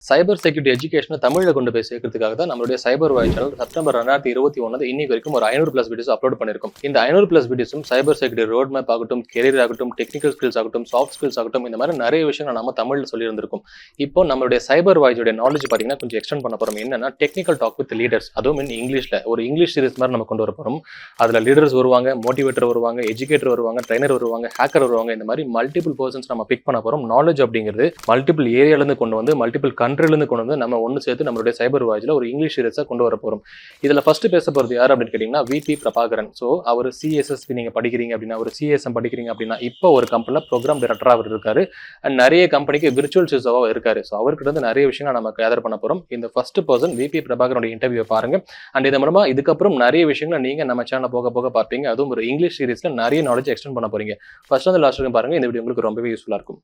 Cyber security எஜுகேஷனை தமிழில் கொண்டு போய் சேர்க்கறதுக்காக தான் நம்மளுடைய சைபர் வாய்ஸ் சேனல் செப்டம்பர் 2021 இன்னைக்கு வரைக்கும் ஒரு 500+ வீடியோஸ் அப்லோட் பண்ணிருக்கும். இந்த 500+ வீடியோஸும் சைபர் செக்யூரிட்டி ரோட் மேப் ஆகட்டும், கெரியர் ஆகட்டும், டெக்னிக்கல் ஸ்கில்ஸ் ஆகட்டும், சாஃப்ட் ஸ்கில்ஸ் ஆகட்டும், இந்த மாதிரி நிறைய விஷயங்கள் நம்ம தமிழில் சொல்லியிருந்திருக்கும். இப்போ நம்மளுடைய சைபர் வாய்ஸோட நாலேஜ் பார்த்தீங்கன்னா கொஞ்சம் எக்ஸ்டெண்ட் பண்ண போறோம். என்னன்னா டெக்னிக்கல் டாக் வித் லீடர்ஸ், அதுவும் இங்கிலீஷ்ல ஒரு இங்கிலீஷ் சீரிஸ் மாதிரி நம்ம கொண்டு வர போறோம். அதுல லீடர்ஸ் வருவாங்க, மோட்டிவேட்டர் வருவாங்க, எஜுகேட்டர் வருவாங்க, ட்ரைனர் வருவாங்க, ஹேக்கர் வருவாங்க. இந்த மாதிரி மல்டிபிள் பர்சன்ஸ் நம்ம பிக் பண்ண போறோம். நாலேஜ் அப்படிங்கிறது மல்டிபிள் ஏரியால இருந்து கொண்டு வந்து, மல்டிபிள் கண்ட்ரில இருந்து கொண்டு வந்து நம்ம ஒன்று சேர்த்து நம்மளுடைய சைபர் வாய்ஸ்ல ஒரு இங்கிலீஷ் சீரிஸை கொண்டு வர போறோம். இதுல ஃபர்ஸ்ட் பேச போறது யார் அப்படின்னு கேட்டீங்கன்னா விபி பிரபாகரன். ஸோ அவர் சிஎஸ்எஸ்பி நீங்க படிக்கிறீங்க அப்படின்னா, ஒரு சிஎஸ்எம் படிக்கிறீங்க அப்படின்னா, இப்போ ஒரு கம்பெனில ப்ரோக்ராம் டைரக்டரா அவர் இருக்காரு. அண்ட் நிறைய கம்பெனிக்கு விர்ச்சுவல் சிஸ்டவா இருக்காரு. ஸோ அவர்கிட்ட இருந்து நிறைய விஷயங்கள் நம்ம கேதர் பண்ண போறோம். இந்த ஃபர்ஸ்ட் பர்சன் விபி பிரபாகரனுடைய இன்டர்வியூ பாருங்க. அண்ட் இது மூலமா இதுக்கப்புறம் நிறைய விஷயங்களை நீங்க நம்ம சேனல் போக போக பார்ப்பீங்க. அதுவும் ஒரு இங்கிலீஷ் சீரிஸ்ல நிறைய நாலேஜ் எக்ஸ்டெண்ட் பண்ண போறீங்க. ஃபர்ஸ்ட் வந்து லாஸ்ட் வரைக்கும் பாருங்க. இந்த வீடியோ உங்களுக்கு ரொம்பவே யூஸ்ஃபுல்லா இருக்கும்.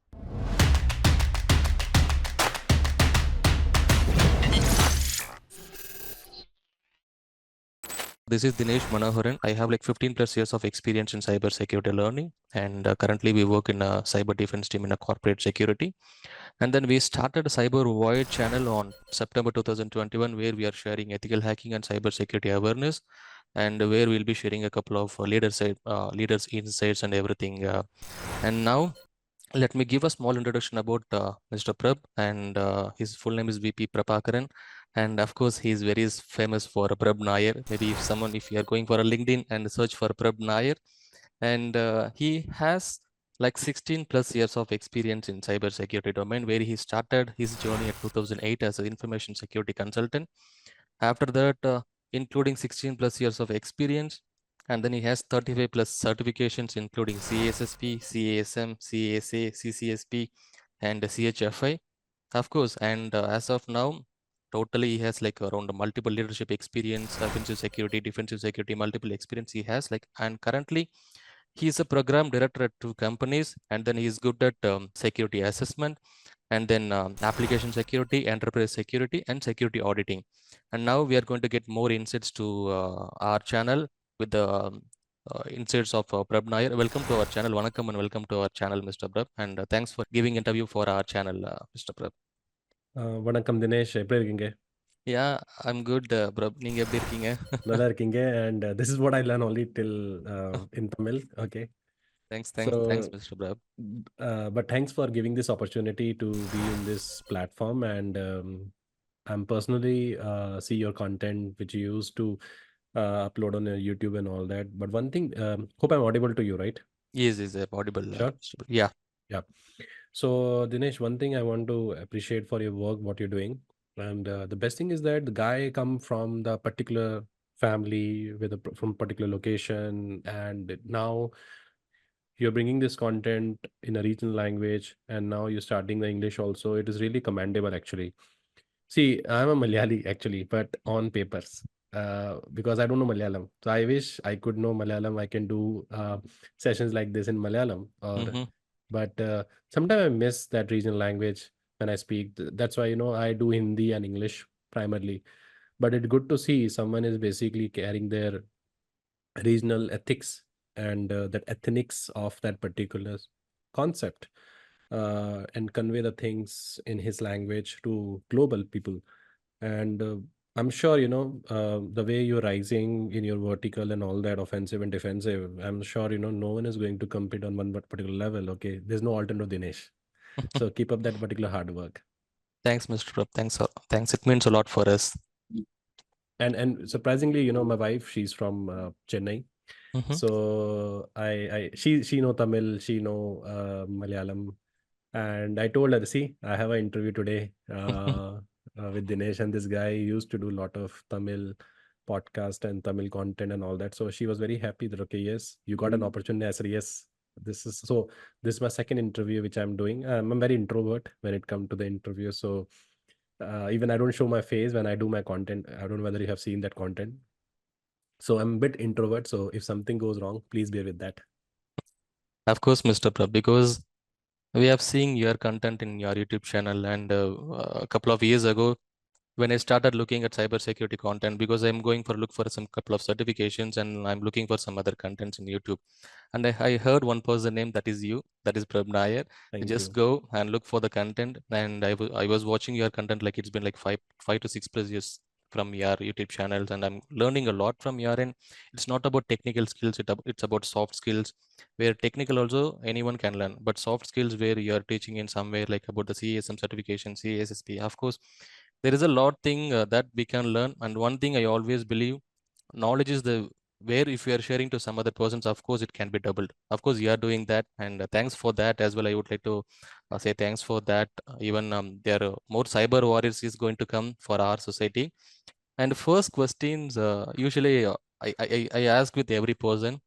This is Dinesh Manoharan. I have like 15+ years of experience in cybersecurity learning, and currently we work in a cyber defense team in a corporate security. And then we started a Cyber Voyage channel on September 2021, where we are sharing ethical hacking and cybersecurity awareness, and where we'll be sharing a couple of leaders insights and everything. And now let me give a small introduction about Mr. Prabh, and his full name is VP Prabhakaran. And of course, he is very famous for Prabh Nair. Maybe if you are going for a LinkedIn and search for Prabh Nair, and he has like 16+ years of experience in cybersecurity domain, where he started his journey at 2008 as an information security consultant. After that, including 16+ years of experience, and then he has 35+ certifications, including CASSP, CASM, CASA, CCSP, and CHFI, of course. And as of now, totally he has like around multiple leadership experience, offensive security, defensive security, multiple experience he has. Like, and currently he is a program director at 2 companies, and then he is good at security assessment, and then application security, enterprise security, and security auditing. And now we are going to get more insights to our channel with the insights of Prabh Nair. Welcome to our channel. Vanakkam and welcome to our channel, Mr. Prabh. And thanks for giving interview for our channel, Mr. Prabh. வணக்கம் தினேஷ், எப்படி இருக்கீங்க? Yeah, I'm good, Prabh. நீங்க எப்படி இருக்கீங்க? நல்லா இருக்கீங்க. And this is what I learn only till in Tamil. Okay. Thanks, Mr. Prabh. But thanks for giving this opportunity to be in this platform. And I'm personally see your content which you used to upload on YouTube and all that. But one thing, hope I'm audible to you, right? Yes, is audible. Sure. Mr. Prabh. Yeah. Yeah. So Dinesh, one thing I want to appreciate for your work, what you're doing. And the best thing is that the guy come from the particular family with from particular location, and now you're bringing this content in a regional language, and now you're starting the English also. It is really commendable, actually. See, I'm a Malayali actually, but on papers, because I don't know Malayalam. So I wish I could know Malayalam. I can do sessions like this in Malayalam, but sometimes I miss that regional language when I speak. That's why I do Hindi and English primarily. But it's good to see someone is basically carrying their regional ethics and that ethnics of that particular concept, and convey the things in his language to global people. And I'm sure the way you're rising in your vertical and all that, offensive and defensive, I'm sure no one is going to compete on one particular level. Okay, there's no alternative, Dinesh. So keep up that particular hard work. Thanks, Mr. Prabh. Thanks. It means a lot for us. And surprisingly, my wife, she's from Chennai. So she know Tamil, she know Malayalam, and I told her, see, I have an interview today with Dinesh, and this guy used to do a lot of Tamil podcast and Tamil content and all that. So she was very happy that, okay, yes, you got an opportunity. I said, yes, this is my second interview which I'm doing. I'm very introvert when it comes to the interview. So even I don't show my face when I do my content. I don't know whether you have seen that content. So I'm a bit introvert. So if something goes wrong, please bear with that. Of course, Mr. Prabh, because we have seen your content in your YouTube channel, and a couple of years ago, when I started looking at cybersecurity content, because I'm going for look for some couple of certifications and I'm looking for some other contents in YouTube. And I heard one person name, that is you, that is Prabh Nair. Thank Just you. go and look for the content. And I was watching your content, like it's been like five to 6+ years from your YouTube channels, and I'm learning a lot from your end. It's not about technical skills, it's about soft skills, where technical also anyone can learn, but soft skills where you are teaching in some way, like about the CASM certification, CASSP. Of course, there is a lot thing that we can learn. And one thing I always believe, knowledge is the where if you are sharing to some other persons, of course it can be doubled. Of course you are doing that, and thanks for that as well. I would like to say thanks for that. Even there are more cyber warriors is going to come for our society. And first questions, usually I ask with every person,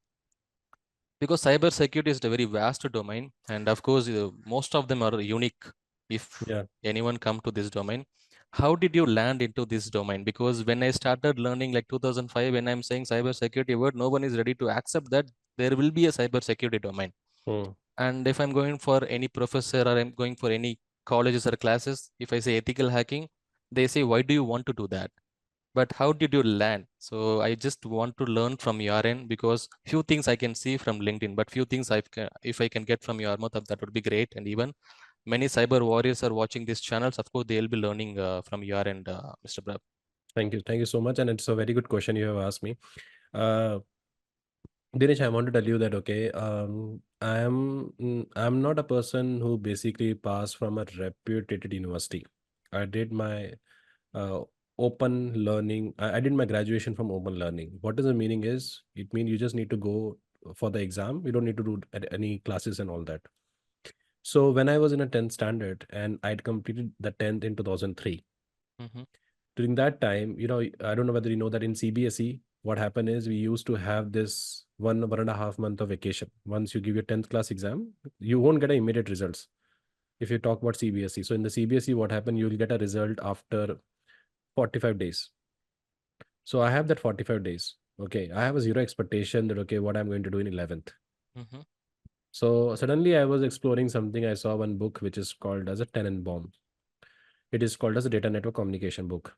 because cyber security is a very vast domain, and of course most of them are unique. If Yeah. anyone come to this domain, how did you land into this domain? Because when I started learning like 2005, when I'm saying cyber security word, no one is ready to accept that there will be a cyber security domain. Hmm. And if I'm going for any professor or I'm going for any colleges or classes, if I say ethical hacking, they say, why do you want to do that? But how did you land? So I just want to learn from your end, because few things I can see from LinkedIn, but few things if I can get from your mouth, that would be great. And even many cyber warriors are watching these channels. Of course, they'll be learning from your end, Mr. Prab. Thank you. Thank you so much. And it's a very good question you have asked me. Uh, Dinesh, I want to tell you that, okay, I'm not a person who basically passed from a reputed university. I did my uh, open learning. I did my graduation from open learning. What does the meaning is? It means you just need to go for the exam. You don't need to do any classes and all that. So when I was in a 10th standard and I'd completed the 10th in 2003, Mm-hmm. during that time, I don't know whether you know that in CBSE, what happened is we used to have this 1.5 month of vacation. Once you give your 10th class exam, you won't get immediate results if you talk about CBSE. So in the CBSE, what happened, you'll get a result after 45 days. So I have that 45 days. Okay. I have a zero expectation that, okay, what I'm going to do in 11th. Mm-hmm. So suddenly I was exploring something. I saw one book which is called as a Tenenbaum. It is called as a data network communication book.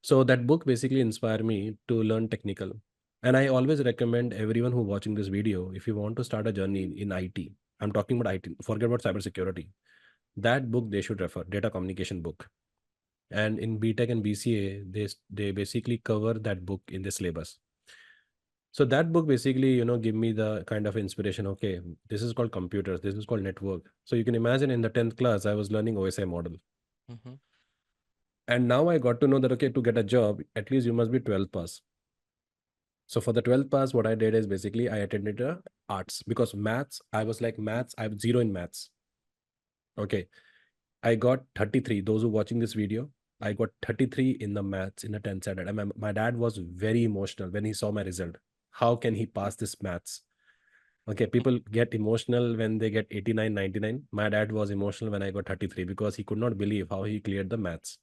So that book basically inspired me to learn technical. And I always recommend everyone who watching this video, if you want to start a journey in IT, I'm talking about IT, forget about cybersecurity. That book they should refer, data communication book. And in BTech and BCA, they basically cover that book in the syllabus. So that book basically, give me the kind of inspiration. Okay, this is called computers, this is called network. So you can imagine in the 10th class, I was learning OSI model. Mm-hmm. And now I got to know that, okay, to get a job, at least you must be 12 pass. So for the 12th pass, what I did is basically I attended arts, because maths, I was like maths, I have zero in maths. Okay. I got 33. Those who watching this video, I got 33 in the maths in the 10th standard. And my dad was very emotional when he saw my result. How can he pass this maths? Okay, people get emotional when they get 89, 99. My dad was emotional when I got 33 because he could not believe how he cleared the maths.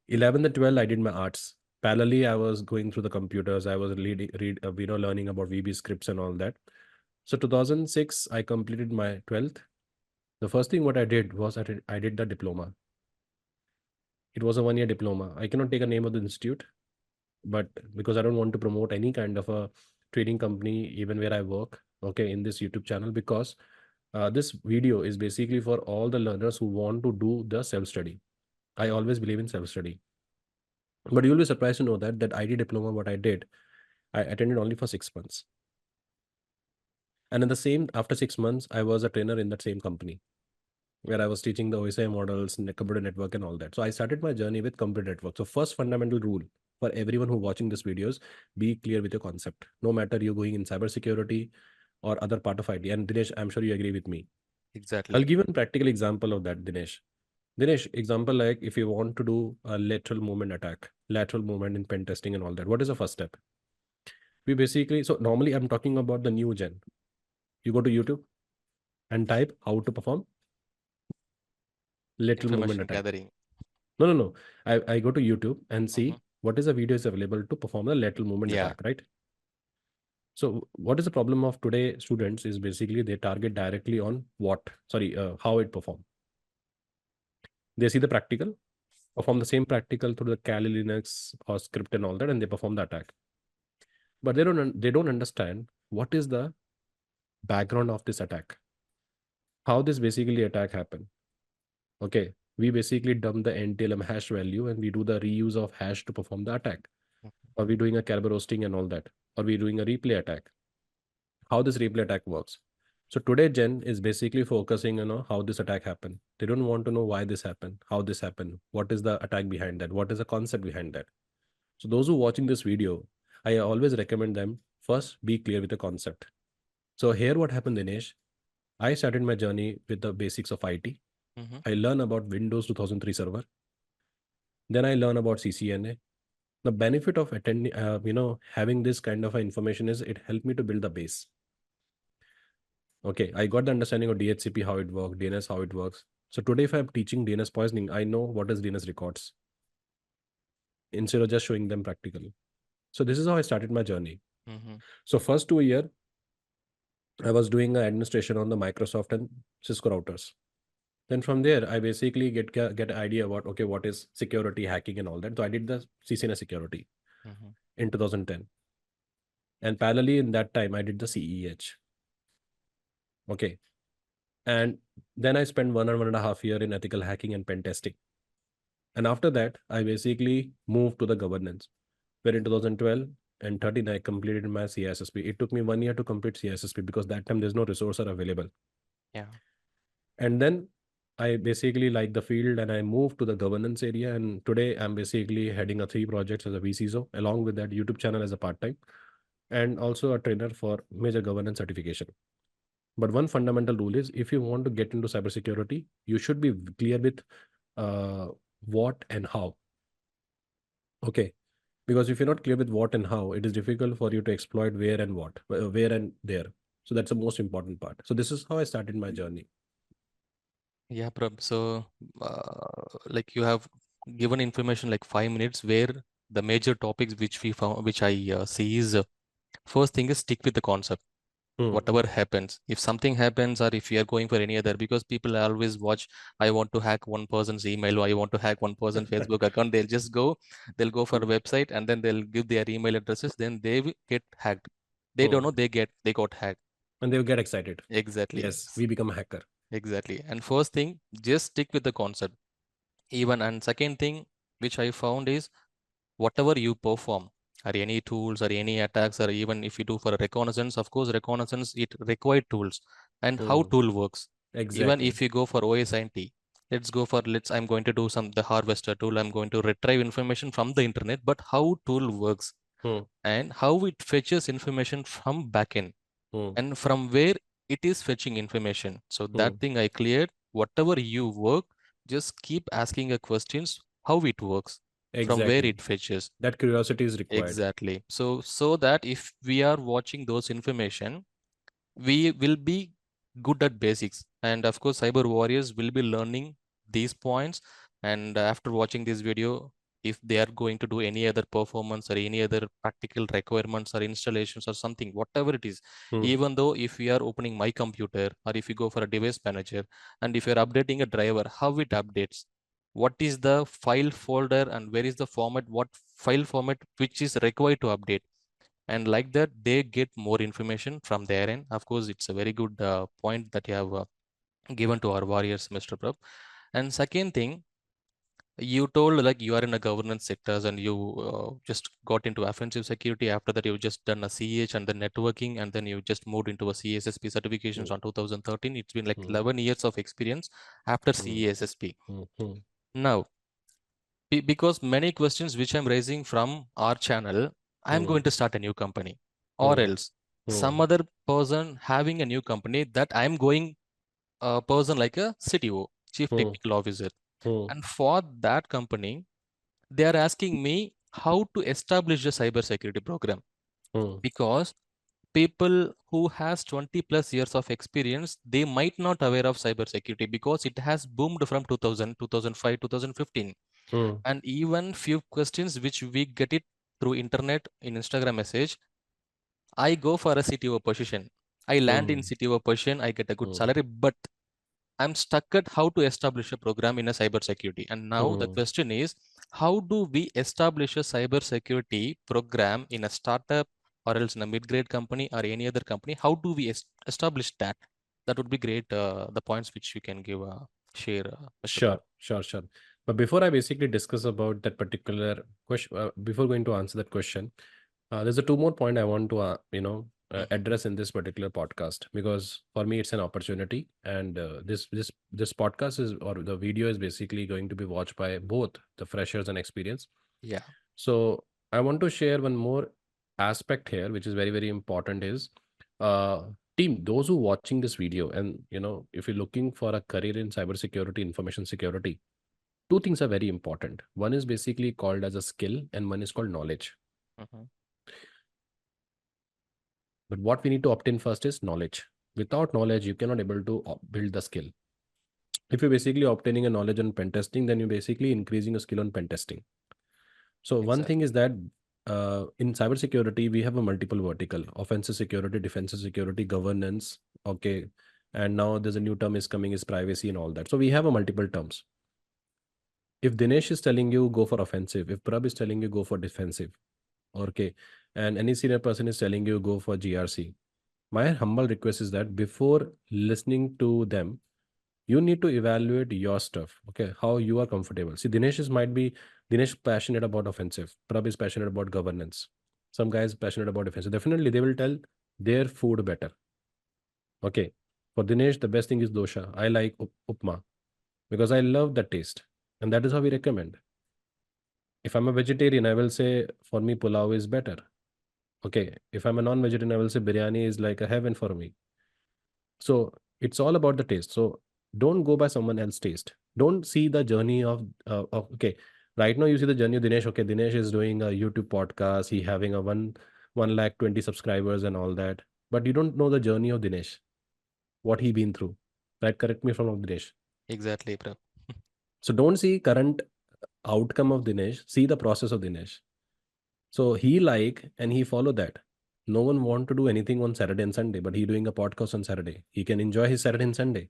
11 and 12, I did my arts. Parallelly, I was going through the computers. I was learning about VB scripts and all that. So 2006, I completed my 12th. The first thing what I did was I did the diploma. It was a 1 year diploma. I cannot take a name of the institute, but because I don't want to promote any kind of a trading company, even where I work, okay, in this YouTube channel, because this video is basically for all the learners who want to do the self-study. I always believe in self-study. But you'll be surprised to know that ID diploma, what I did, I attended only for 6 months. And in the same, after 6 months, I was a trainer in that same company where I was teaching the OSI models, computer network and all that. So I started my journey with computer network. So first fundamental rule for everyone who watching this videos, be clear with your concept. No matter you're going in cybersecurity or other part of IT. And Dinesh, I'm sure you agree with me. I'll Exactly. give you a practical example of that, Dinesh. Dinesh, example like if you want to do a lateral movement attack, lateral movement in pen testing and all that, what is the first step? We basically, so normally I'm talking about the new gen. You go to YouTube and type how to perform lateral movement Information attack. gathering. No, no, no. I go to YouTube and Mm-hmm. see what is the videos available to perform the lateral movement Yeah. attack, right? So what is the problem of today students is basically they target directly on how it perform. They see the practical, perform the same practical through the Kali Linux or script and all that, and they perform the attack. But they don't understand what is the background of this attack, how this basically attack happen. Okay, we basically dump the NTLM hash value and we do the reuse of hash to perform the attack. Are we doing a Kerberos roasting and all that? Are we doing a replay attack? How this replay attack works? So today Jen is basically focusing on how this attack happened. They don't want to know why this happened, how this happened, what is the attack behind that, what is the concept behind that. So those who watching this video, I always recommend them first be clear with the concept. So here what happened, Dinesh, I started my journey with the basics of IT. I learned about Windows 2003 server. Then I learned about CCNA. The benefit of attending, having this kind of information is it helped me to build the base. Okay, I got the understanding of DHCP, how it works, DNS, how it works. So today, if I'm teaching DNS poisoning, I know what is DNS records instead of just showing them practically. So this is how I started my journey. So first 2 year, I was doing administration on the Microsoft and Cisco routers. Then from there, I basically get an idea about, okay, what is security, hacking and all that. So I did the CCNA security in 2010. And parallelly in that time, I did the CEH. Okay. And then I spent 1.5 years in ethical hacking and pen testing. And after that, I basically moved to the governance, where in 2012 and 13, I completed my CISSP. It took me 1 year to complete CISSP because that time there's no resource available. Yeah. And then I basically like the field and I moved to the governance area. And today I'm basically heading 3 projects as a VCISO, along with that YouTube channel as a part-time, and also a trainer for major governance certification. But one fundamental rule is if you want to get into cybersecurity, you should be clear with what and how. Okay. Because if you're not clear with what and how, it is difficult for you to exploit where and what, where and there. So that's the most important part. So this is how I started my journey. Yeah, Prabh. So, like you have given information like 5 minutes where the major topics which we found, which I see is first thing is stick with the concept. Whatever happens, if something happens or if you are going for any other, because people always watch, I want to hack one person's email, or I want to hack one person's Facebook account, they'll go for a website and then they'll give their email addresses, then they will get hacked. They don't know they got hacked. And they'll get excited. Exactly. Yes, we become a hacker. Exactly. And first thing, just stick with the concept. Even, and second thing which I found is whatever you perform, or any tools or any attacks, or even if you do for a reconnaissance, of course reconnaissance, it required tools and how tool works. Exactly. Even if you go for OSINT, I'm going to do the harvester tool, I'm going to retrieve information from the internet, but how tool works and how it fetches information from backend and from where it is fetching information. So that thing I cleared. Whatever you work, just keep asking a questions how it works, from where it fetches. That curiosity is required. Exactly. So that if we are watching those information, we will be good at basics. And of course, cyber warriors will be learning these points. And after watching this video, if they are going to do any other performance or any other practical requirements or installations or something, whatever it is, even though if we are opening my computer or if you go for a device manager and if you're updating a driver, how it updates, what is the file folder and where is the format, what file format which is required to update, and like that they get more information from their end. Of course, it's a very good point that you have given to our warriors, Mr. Prabh. And second thing, you told like you are in a governance sectors and you just got into offensive security. After that, you've just done a CH and the networking, and then you just moved into a CSSP certifications on 2013. It's been like 11 years of experience after CSSP. Now, because many questions which I'm raising from our channel, I'm going to start a new company, or else some other person having a new company that I'm going a person like a CTO, Chief Technical Officer. And for that company, they are asking me how to establish a cybersecurity program, because people who has 20 plus years of experience, they might not aware of cybersecurity because it has boomed from 2000, 2005, 2015. And even few questions which we get it through internet in Instagram message, I go for a CTO position. I land in CTO position, I get a good salary, but I'm stuck at how to establish a program in a cybersecurity. And now the question is, how do we establish a cybersecurity program in a startup or else in a mid-grade company or any other company? How do we establish that? That would be great. The points which you can give, share, Mr. Prabh. Sure. But before I basically discuss about that particular question, before going to answer that question, there's a two more point I want to, address in this particular podcast, because for me it's an opportunity, and this podcast is, or the video is basically going to be watched by both the freshers and experience. Yeah. So I want to share one more aspect here, which is very, very important is, uh, team, those who watching this video, and if you're looking for a career in cybersecurity, information security, two things are very important. One is basically called as a skill, and one is called knowledge. Mhm. But what we need to obtain first is knowledge. Without knowledge, you cannot able to build the skill. If you're basically obtaining a knowledge on pen testing, then you're basically increasing a skill on pen testing. So one thing Exactly. is that in cybersecurity, we have a multiple vertical: offensive security, defensive security, governance. Okay. And now there's a new term is coming, is privacy and all that. So we have a multiple terms. If Dinesh is telling you go for offensive, if Prabh is telling you go for defensive, okay, and any senior person is telling you go for GRC, my humble request is that before listening to them, you need to evaluate your stuff. Okay, how you are comfortable. See, Dinesh passionate about offensive, Prabh is passionate about governance, some guys passionate about defensive. Definitely they will tell their food better. Okay, for Dinesh the best thing is dosha. I like upma because I love the taste, and that is how we recommend. If I'm a vegetarian, I will say for me pulao is better. Okay, if I'm a non-vegetarian, I will say biryani is like a heaven for me. So it's all about the taste. So don't go by someone else's taste. Don't see the journey of okay. Right now you see the journey of Dinesh. Okay, Dinesh is doing a YouTube podcast. He having a one lakh 20 subscribers and all that. But you don't know the journey of Dinesh, what he been through. Right? Correct me if I'm wrong, Dinesh. Exactly, Prabh. So don't see current outcome of Dinesh. See the process of Dinesh. So he like and he follow that. No one want to do anything on Saturday and Sunday, but he doing a podcast on Saturday. He can enjoy his Saturday and Sunday.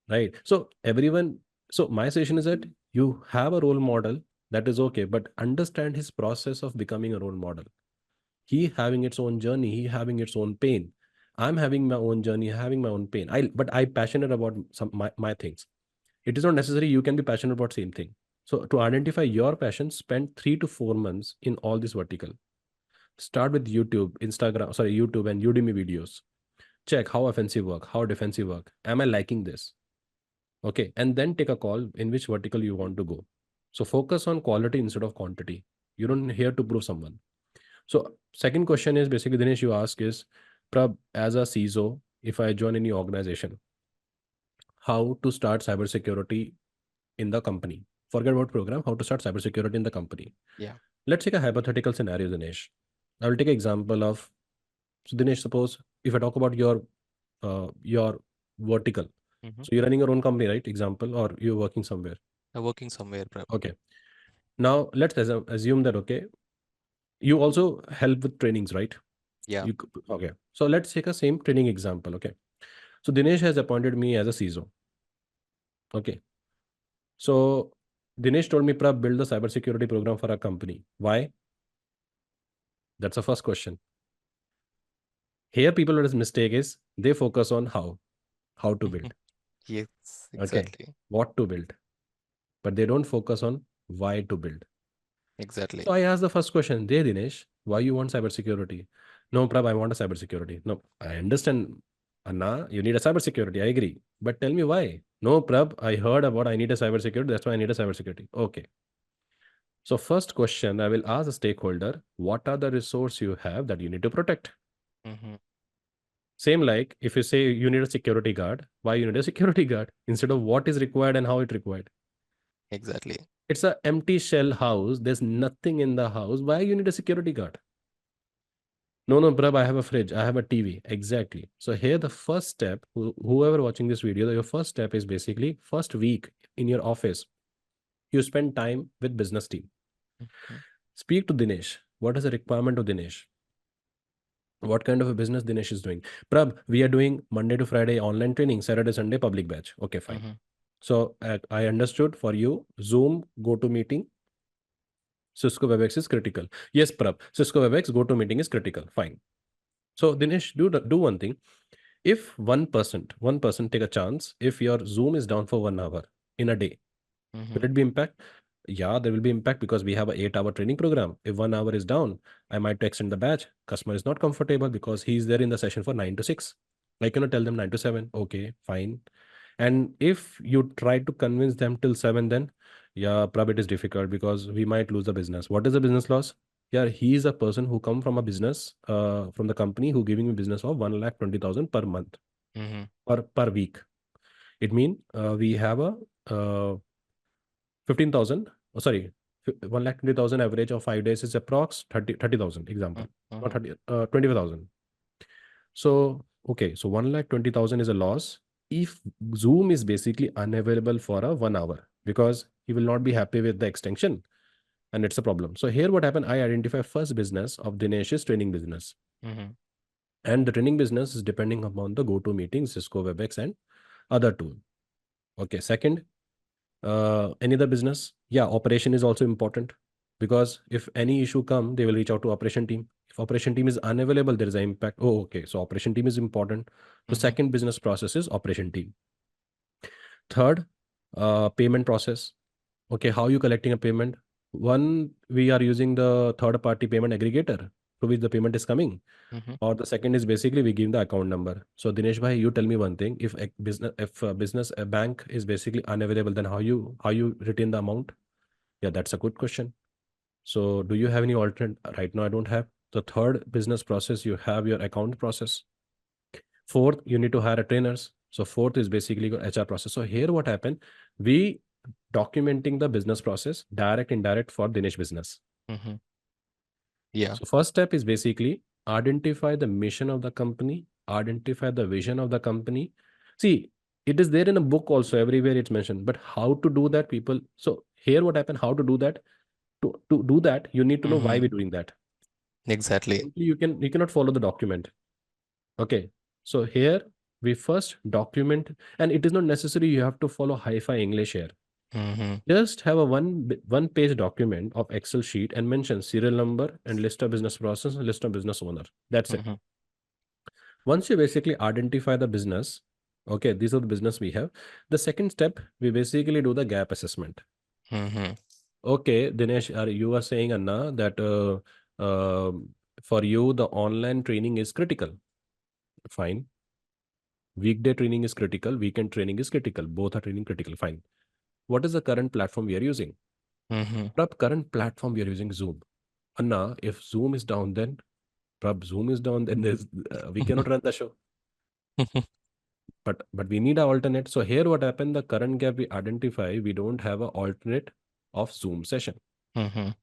Right. So everyone, so my suggestion is that you have a role model, that is okay, but understand his process of becoming a role model. He having its own journey, he having its own pain. I'm having my own journey, having my own pain. But I passionate about some my things. It is not necessary you can be passionate about same thing. So to identify your passion, spend 3 to 4 months in all this vertical. Start with YouTube and Udemy videos. Check how offensive work, how defensive work. Am I liking this? Okay, and then take a call in which vertical you want to go. So focus on quality instead of quantity. You don't here to prove someone. So second question is basically, Dinesh, you ask is, Prab, as a CISO, if I join any organization, how to start cybersecurity in the company? Forget about program, how to start cybersecurity in the company. Yeah. Let's take a hypothetical scenario, Dinesh. I will take an example of, so Dinesh, suppose if I talk about your vertical. Mhm. So you're running your own company, right? Example, or you're working somewhere. Working somewhere, Prabh. Okay. Now let's assume that, okay, you also help with trainings, right? Yeah. Okay. So let's take a same training example. Okay. So Dinesh has appointed me as a CISO. Okay. So Dinesh told me, Prab, build the cybersecurity program for our company. Why? That's the first question. Here, people's mistake is they focus on how to build. Yes, Okay. exactly. What to build, but they don't focus on why to build. Exactly. So I asked the first question, there, Dinesh, why you want cybersecurity? No, Prab, I want a cybersecurity. No, I understand, Anna, you need a cybersecurity. I agree. But tell me why. No, Prab, I heard about I need a cybersecurity. That's why I need a cybersecurity. Okay. So first question, I will ask the stakeholder, what are the resource you have that you need to protect? Mhm. Same like if you say you need a security guard, why you need a security guard instead of what is required and how it required? Exactly. It's a empty shell house. There's nothing in the house. Why you need a security guard? No, no, Prab, I have a fridge. I have a TV. Exactly. So here the first step, whoever watching this video, your first step is basically first week in your office. You spend time with business team. Mhm. Speak to Dinesh. What is the requirement of Dinesh? What kind of a business Dinesh is doing? Prab, we are doing Monday to Friday online training, Saturday, Sunday public batch. Okay, fine. Mhm. So I understood for you, Zoom, GoToMeeting, Cisco WebEx is critical. Yes, Prab, Cisco WebEx, GoToMeeting is critical. Fine. So Dinesh, do one thing. If 1% take a chance, if your Zoom is down for 1 hour in a day, will Mhm. it be impact? Yeah, there will be impact because we have a 8 hour training program. If 1 hour is down, I might extend the batch. Customer is not comfortable because he's there in the session for 9 to 6. I cannot tell them 9 to 7. Okay, fine. And if you try to convince them till 7, then yeah, probably it is difficult because we might lose the business. What is the business loss? Yeah, he is a person who come from a business, from the company who giving me business of 1,20,000 per month Mhm. or per week. It mean we have a 15,000. Oh, sorry, 1,20,000 average of 5 days is approx 30,000 example, not Mhm. 30, 25,000. So, okay, so 1,20,000 is a loss if Zoom is basically unavailable for a 1 hour because he will not be happy with the extension and it's a problem. So here what happened, I identify first business of Dinesh's training business. Mhm. And the training business is depending upon the GoToMeeting, Cisco WebEx and other tool. Okay, second, any other business? Yeah, operation is also important because if any issue come, they will reach out to operation team. If operation team is unavailable, there is an impact. Oh, okay. So operation team is important. So Mhm. second business process is operation team. Third, payment process. Okay, how you collecting a payment? One, we are using the third party payment aggregator to which the payment is coming. Mhm. Or the second is basically we give the account number. So Dinesh bhai, you tell me one thing. If a bank is basically unavailable, then how you retain the amount? Yeah, that's a good question. So do you have any alternate? Right now, I don't have. The third business process, you have your account process. Fourth, you need to hire a trainers. So fourth is basically your HR process. So here what happened? We documenting the business process, direct, indirect for Dinesh business. Mhm. Yeah. So first step is basically identify the mission of the company, identify the vision of the company. See, it is there in a book also, everywhere it's mentioned, but how to do that, people. So here what happened, how to do that? To do that, you need to know why Mhm. we're doing that. Exactly. Simply you cannot follow the document. Okay. So here we first document, and it is not necessary you have to follow hi-fi English here. Mhm. Just have a one page document of Excel sheet and mention serial number and list of business process and list of business owner. That's it. Mhm. Once you basically identify the business, okay, these are the business we have. The second step, we basically do the gap assessment. Mhm. Okay, Dinesh, you are saying, Anna, that for you, the online training is critical. Fine. Weekday training is critical. Weekend training is critical. Both are training critical. Fine. What is the current platform we are using? Mhm. Prab, current platform we are using Zoom. Anna, if Zoom is down, then Prab, Zoom is down, then we cannot run the show. But we need an alternate. So here what happened, the current gap we identify, we don't have an alternate of Zoom session. Mhm.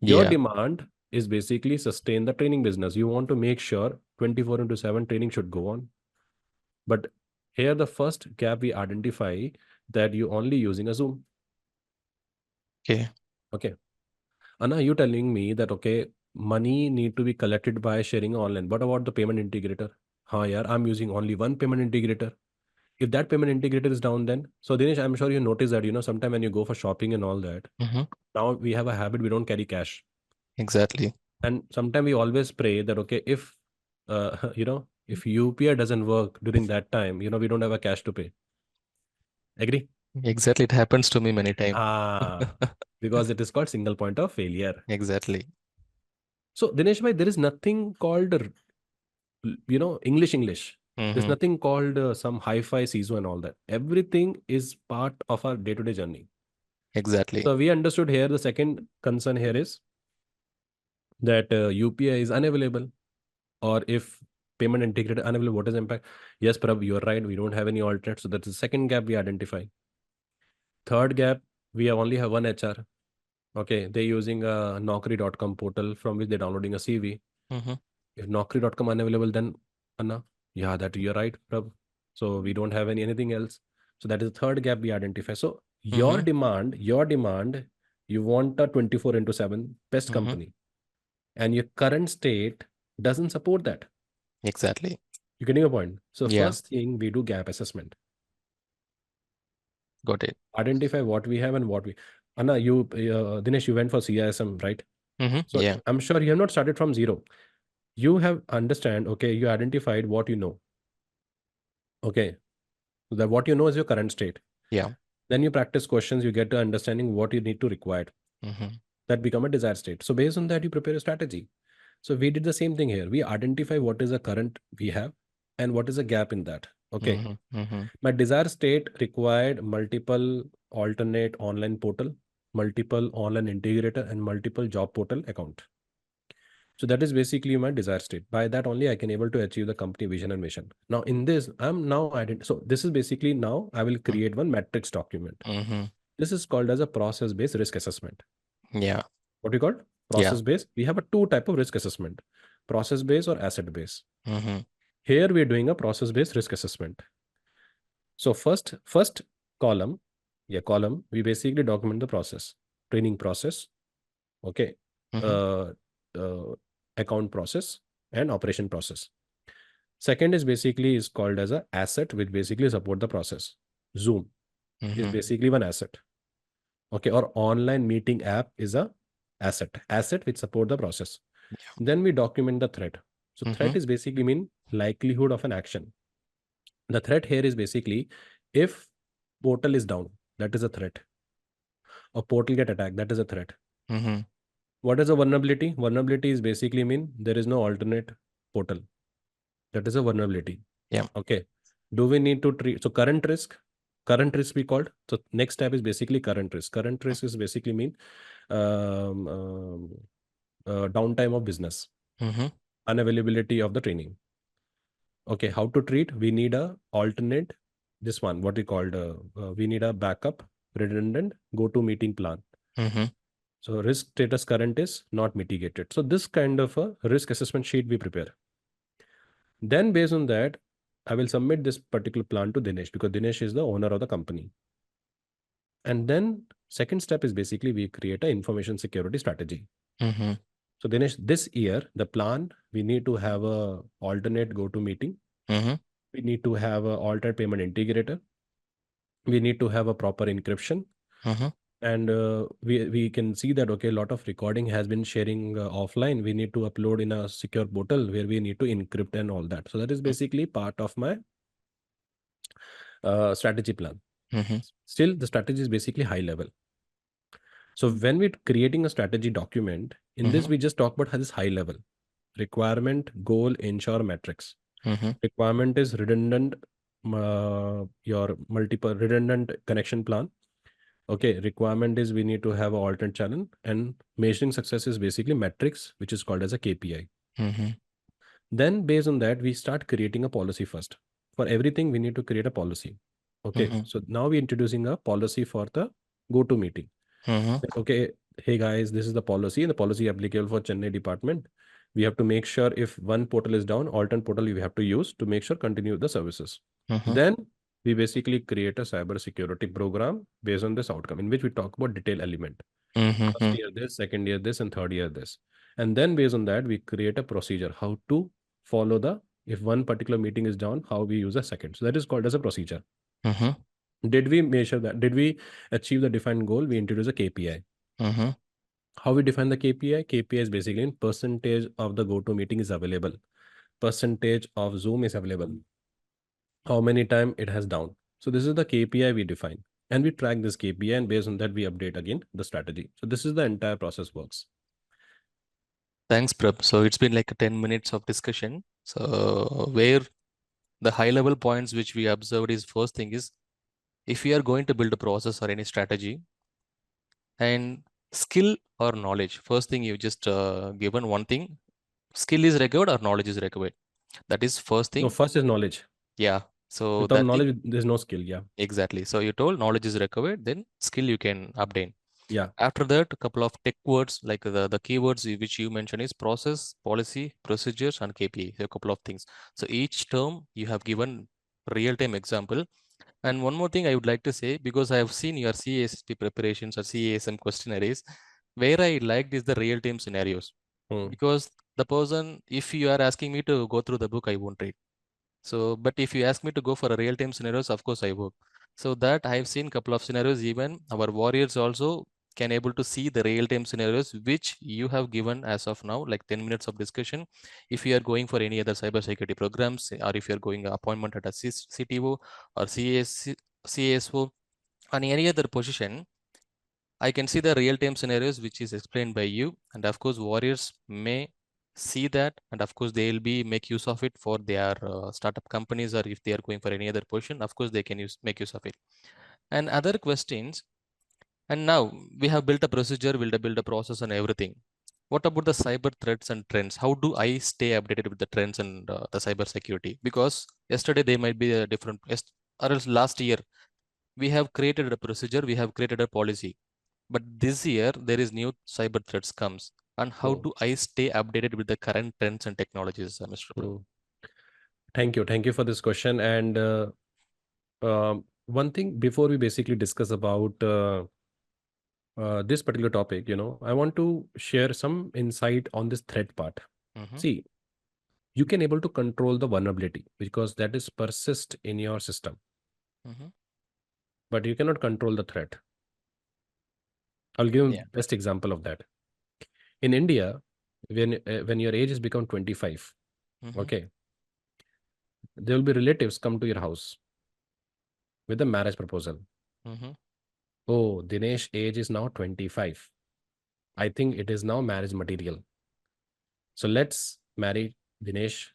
Your Yeah. demand is basically sustain the training business. You want to make sure 24 into 7 training should go on. But here the first gap we identify that you only using a Zoom. Okay. Okay. Anna, you telling me that okay, money need to be collected by sharing online. What about the payment integrator? Yeah, I'm using only one payment integrator. If that payment integrator is down, then so Dinesh, I'm sure you notice that sometime when you go for shopping and all that, Mhm. now we have a habit we don't carry cash, Exactly. and sometimes we always pray that okay, if if UPI doesn't work during that time, we don't have a cash to pay. Agree? Exactly. It happens to me many times. Ah, because it is called single point of failure. Exactly. So Dinesh bhai, there is nothing called English. There's Mhm. nothing called some hi-fi CISO and all that. Everything is part of our day-to-day journey. Exactly. So we understood here the second concern here is that UPI is unavailable, or if payment integrated unavailable, what is the impact? Yes, Prabh, you're right. We don't have any alternate. So that's the second gap we identify. Third gap, we only have one HR. Okay, they're using a Naukri.com portal from which they're downloading a CV. Mhm. If Naukri.com unavailable, then Anna, yeah, that you're right, Prabh. So we don't have anything else. So that is the third gap we identify. So Mhm. your demand, you want a 24 into 7 best Mhm. company. and your current state doesn't support that. Exactly. You getting a point? So Yeah. first thing, we do gap assessment. Got it. Identify what we have and what we. Anna, Dinesh, you went for CISM, right? So Yeah. I'm sure you have not started from zero. You have understand, okay, you identified what you know. Okay. So that what you know is your current state. Yeah. Then you practice questions, you get to understanding what you need to require. That become a desired state. So based on that, you prepare a strategy. So we did the same thing here. We identify what is the current we have and what is a gap in that. Okay. My desired state required multiple alternate online portal, multiple online integrator, and multiple job portal account. So that is basically my desired state. By that only I can able to achieve the company vision and mission. Now in this, I'm now so this is basically now I will create one matrix document. This is called as a process-based risk assessment. Yeah. What we call Yeah. process-based. We have a two type of risk assessment: process-based or asset-based. Mm-hmm. Here we are doing a process-based risk assessment. So first column, we basically document the process, training process, okay, uh, account process, and operation process. Second is basically is called as a asset, which basically support the process. Zoom is basically one asset, okay, or online meeting app is a asset which support the process. Then we document the threat. So threat is basically mean likelihood of an action. The threat here is basically if portal is down, that is a threat. Or portal get attacked, that is a threat. What is a vulnerability? Vulnerability is basically mean there is no alternate portal. That is a vulnerability. Yeah. Okay. Do we need to treat? So current risk we called. So next step is basically current risk. Current risk is basically mean um, um, downtime of business, unavailability of the training. Okay, how to treat? We need a alternate, this one, what we called, we need a backup, redundant, go-to meeting plan. So risk status current is not mitigated. So this kind of a risk assessment sheet we prepare. Then based on that, I will submit this particular plan to Dinesh because Dinesh is the owner of the company. And then second step is basically we create a information security strategy. So Dinesh, this year, the plan, we need to have a alternate go-to meeting. We need to have a alternate payment integrator. We need to have a proper encryption. And we can see that, okay, a lot of recording has been sharing offline. We need to upload in a secure portal where we need to encrypt and all that. So that is basically part of my strategy plan. Still, the strategy is basically high level. So when we're creating a strategy document, in this, we just talk about this high level. Requirement, goal, ensure, metrics. Requirement is redundant, your multiple redundant connection plan. Okay, requirement is we need to have an alternate channel, and measuring success is basically metrics, which is called as a KPI. Then based on that, we start creating a policy first. For everything, we need to create a policy. Okay, so now we're introducing a policy for the go-to meeting. Okay, hey guys, this is the policy, and the policy applicable for Chennai department. We have to make sure if one portal is down, alternate portal we have to use to make sure continue the services. Then we basically create a cybersecurity program based on this outcome, in which we talk about detail element. First year this, second year this, and third year this. And then based on that, we create a procedure how to follow the, if one particular meeting is down, how we use a second. So that is called as a procedure. Did we measure that? Did we achieve the defined goal? We introduce a KPI. How we define the KPI? KPI is basically in percentage of the go-to meeting is available. Percentage of Zoom is available. How many time it has down. So this is the KPI we define. And we track this KPI, and based on that, we update again the strategy. So this is the entire process works. Thanks, Prabh. So it's been like 10 minutes of discussion. So where the high level points which we observed is first thing is if we are going to build a process or any strategy and skill or knowledge, first thing you just given one thing, skill is required or knowledge is required. That is first thing. No, first is knowledge. Yeah. So without that knowledge, thing, there's no skill. Yeah. exactly. So you told knowledge is required, then skill you can obtain. Yeah. After that, a couple of tech words like the keywords which you mentioned is process, policy, procedures, and KPI. A couple of things. So each term you have given real-time example. And one more thing I would like to say, because I have seen your CASP preparations or CASM questionnaires, where I liked is the real-time scenarios. because the person, if you are asking me to go through the book, I won't read. So, but if you ask me to go for a real-time scenarios, of course I work. So that I've seen couple of scenarios, even our warriors also can able to see the real-time scenarios which you have given as of now, like 10 minutes of discussion. If you are going for any other cybersecurity programs, or if you are going appointment at a CTO or CASO, on any other position, I can see the real-time scenarios which is explained by you, and of course warriors may see that, and of course they will be make use of it for their startup companies, or if they are going for any other position, of course they can make use of it. And other questions, and now we have built a procedure, build a process and everything. What about the cyber threats and trends? How do I stay updated with the trends and the cyber security? Because yesterday they might be a different, or else last year we have created a procedure, we have created a policy, but this year there is new cyber threats comes. And how do I stay updated with the current trends and technologies, Mr. Prabh? Thank you for this question. And one thing before we basically discuss about this particular topic, I want to share some insight on this threat part. Mm-hmm. See, you can able to control the vulnerability because that is persist in your system, Mm-hmm. but you cannot control the threat. I'll give Yeah. you best example of that. In India, when your age has become 25, Mm-hmm. okay, there will be relatives come to your house with a marriage proposal. Mm-hmm. Oh, Dinesh age is now 25. I think it is now marriage material. So let's marry Dinesh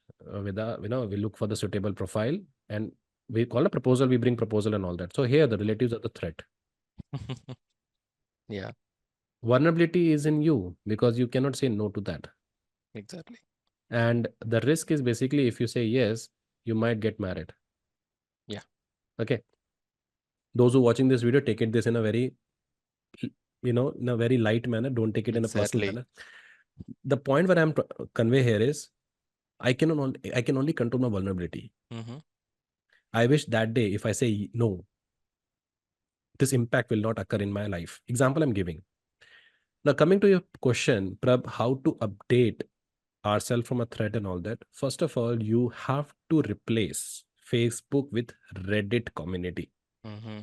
with a, we look for the suitable profile and we call a proposal, we bring proposal and all that. So here the relatives are the threat. Yeah, Vulnerability is in you because you cannot say no to that. exactly. And the risk is basically if you say yes, you might get married. Yeah. Okay. Those who watching this video, take it this in a very, in a very light manner. Don't take it in a personal Exactly. manner. The point where I'm convey here is I can only control my vulnerability. Mm-hmm. I wish that day if I say no, this impact will not occur in my life. Example I'm giving. Now coming to your question, Prab, how to update ourselves from a threat and all that. First of all, you have to replace Facebook with Reddit community. Mm-hmm.